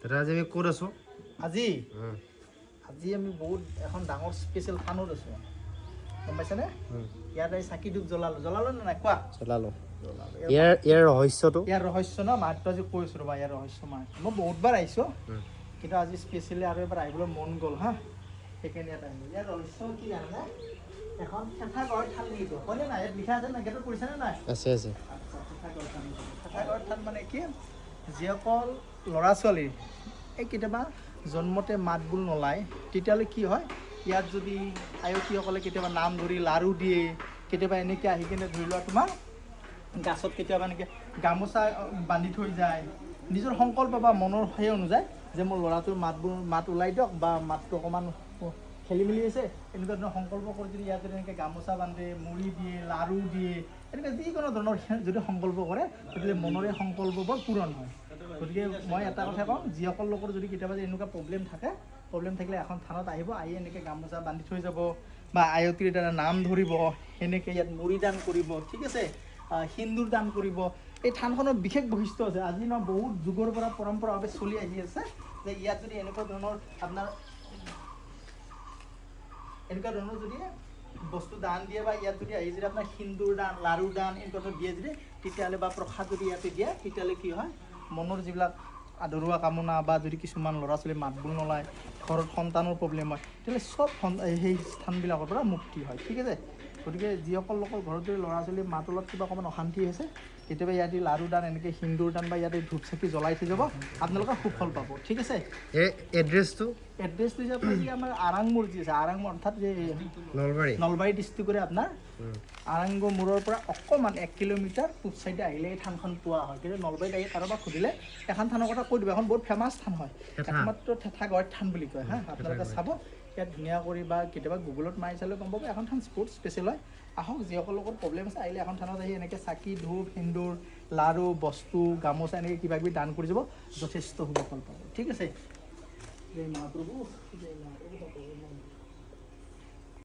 আজি আমি ক'ত আছো? আজি আজি আমি বহুত এখন ডাঙৰ স্পেচিয়েল থানত আছো গম পাইছানে ইয়াতে চাকি ধূপ জ্বলালো নে নাই কোৱা চলালো ইয়াৰ ৰহস্যটো ইয়াৰ ৰহস্য ন মাত্ৰ আজি কৈছো ৰবা ইয়াৰ ৰহস্য মই বহুতবাৰ আহিছো কিন্তু আজি স্পেচিয়েলি আৰু এবাৰ আহিবলৈ মন গ'ল হা সেইকাৰণে ইয়াত আহিলো ইয়াৰ ৰহস্য কি জানানে এখন থেথাগড় থান বুলি কয় হয়নে নাই ইয়াত লিখা আছে না গেটত পৰিছেনে নাই আছে আছে থেথাগড় থান মানে কি যিসকল ল'ৰা ছোৱালী এই কেতিয়াবা জন্মতে মাত বোল নোলায় তেতিয়াহ'লে কি হয় ইয়াত যদি আয়তীসকলে কেতিয়াবা নাম ধৰি লাৰু দিয়ে কেতিয়াবা এনেকৈ আহি কিনে ধৰি লোৱা তোমাৰ গাছত কেতিয়াবা এনেকৈ গামোচা বান্ধি থৈ যায় নিজৰ সংকল্প বা মনৰ সেই অনুযায়ী যে মোৰ ল'ৰাটোৰ মাত ওলাই দিয়ক বা মাতটো অকণমান খেলি মেলি আছে এনেকুৱা ধৰণৰ সংকল্প কৰি যদি ইয়াত যদি এনেকৈ গামোচা বান্ধে মুড়ি দিয়ে লাৰু দিয়ে এনেকৈ যিকোনো ধৰণৰ যদি সংকল্প কৰে তেতিয়াহ'লে মনৰে সংকল্পবোৰ পূৰণ হয় গতিকে মই এটা কথা কওঁ যিসকল লোকৰ যদি কেতিয়াবা যদি এনেকুৱা প্ৰব্লেম থাকিলে এখন থানত আহিব আহি এনেকৈ গামোচা বান্ধি থৈ যাব বা আয়তীৰ দ্বাৰা নাম ধৰিব সেনেকৈ ইয়াত মুড়ি দান কৰিব ঠিক আছে সিন্দুৰ দান কৰিব এই থানখনৰ বিশেষ বৈশিষ্ট্য আছে আজি ন বহুত যুগৰ পৰা পৰম্পৰাভাৱে চলি আহি আছে যে ইয়াত যদি এনেকুৱা ধৰণৰ আপোনাৰ যদি বস্তু দান দিয়ে বা ইয়াত যদি আহি যদি আপোনাৰ সিন্দুৰ দান লাৰু দান এনেকুৱা দিয়ে যদি তেতিয়াহ'লে বা প্ৰসাদ যদি ইয়াতে দিয়ে তেতিয়াহ'লে কি হয় মনৰ যিবিলাক আদৰুৱা কামনা বা যদি কিছুমান ল'ৰা ছোৱালী মাত বোল নোলায় ঘৰত সন্তানৰ প্ৰব্লেম হয় তেতিয়াহ'লে চব সেই স্থানবিলাকৰ পৰা মুক্তি হয় ঠিক আছে গতিকে যিসকল লোকৰ ঘৰত যদি ল'ৰা ছোৱালী মাত ওলোৱাত কিবা অকণমান অশান্তি হৈছে কেতিয়াবা ইয়াতে লাৰু দান এনেকৈ সিন্দুৰ দান বা ইয়াতে ধূপ চাকি জ্বলাই থৈ যাব আপোনালোকে সুফল পাব ঠিক আছে এই এড্ৰেছটো হিচাপে যে আমাৰ আৰাংমুৰ যি আছে আৰাংমুৰ অৰ্থাৎ যে নলবাৰী ডিষ্ট্ৰিক্টৰে আপোনাৰ আৰাংমুৰৰ পৰা অকণমান 1 কিলোমিটাৰ পূব চাইডে আহিলে এই থানখন পোৱা হয় কিন্তু নলবাৰীত আহি কাৰোবাক সুধিলে এখন থানৰ কথা কৈ দিব এখন বহুত ফেমাছ থান হয় একমাত্ৰ থেথাগড় থান বুলি কয় হা আপোনালোকে চাব ইয়াত ধুনীয়া কৰি বা কেতিয়াবা গুগলত মাৰি চালেও গম পাব এখন থান স্পৰ্টছ স্পেচিয়েল হয় আহক যিসকল লগত প্ৰব্লেম আছে আহিলে এখন থানত আহি এনেকৈ চাকি ধূপ সিন্দুৰ লাৰু বস্তু গামোচা এনেকৈ কিবা কিবি দান কৰি যাব যথেষ্ট সুফল পাব ঠিক আছে জয় মহাপ্ৰভু জয় মহাপ্ৰভু